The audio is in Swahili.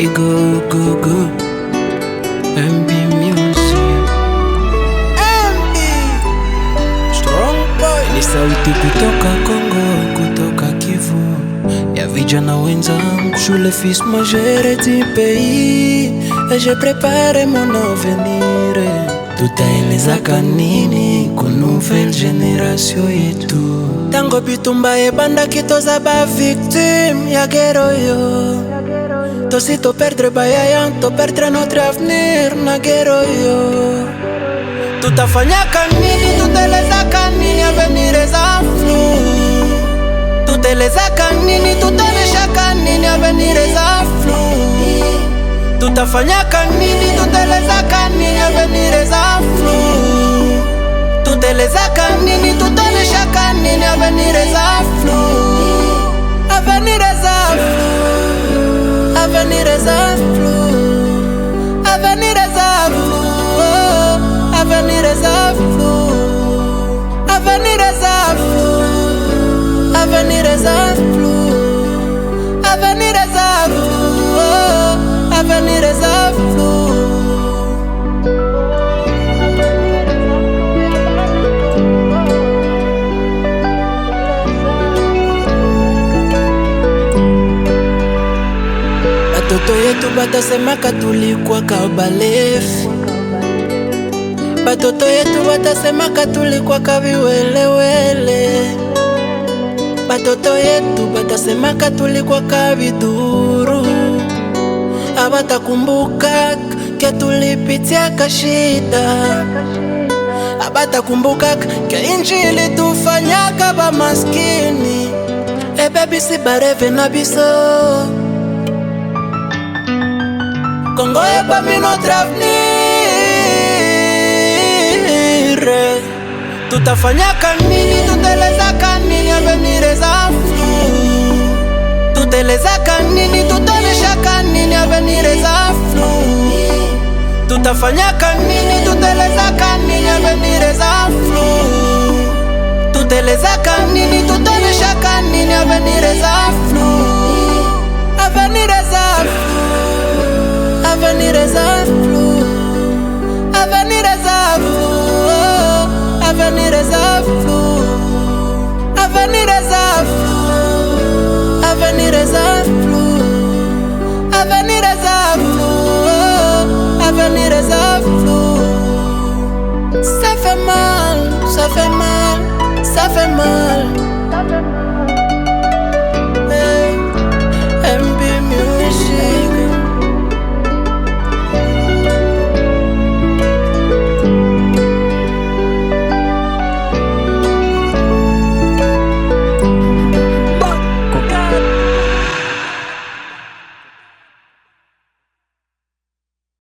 I go, go, go. MB Music. MB Strong Boy. Ni sauti kutoka Kongo, kutoka Kivu, ya vijana wenzangu. Je suis le fils majeur du pays et je prépare mon avenir. Tutaelezaka nini ku nouvelle génération yetu? Tango bitumba ebandaki toza ba victime ya guerre oyo. Tosi to perdre bayaya, to perdre notre avenir na guerre oyo. Tutafanyaka nini, tutelezaka nini, avenir eza flou. Tutelezaka nini, tuteleshaka nini, avenir eza flou. Tutafanyaka nini, tutelezaka nini, avenir eza flou. Tutelezaka nini, tuteleshaka nini, avenir eza flou. Avenir eza flou. Avenir eza flou. Avenir eza flou. Avenir eza flou. Avenir eza flou. Avenir eza flou. Avenir eza flou. Avenir eza flou. Batoto yetu batasemaka tulikuwa kabalefu. Batoto yetu batasemaka tulikuwa kabiwelewele. Batoto yetu batasemaka tulikuwa kabiduru. Abatakumbuka ke tulipitiaka shida. Abatakumbuka ke injili tufanyaka ba maskini. Baby si bareve na biso. Congo est parmi notre avenir. Tutafanyaka nini, tutelezaka nini, avenir eza flou. Tutelezaka nini, tuteleshaka nini, avenir eza flou. Tutafanyaka nini, tutelezaka nini, avenir eza flou. Tutelezaka nini, tuteleshaka nini, avenir eza flou. Avenir eza flou. Avenir eza flou. Avenir eza flou. Avenir eza flou. Avenir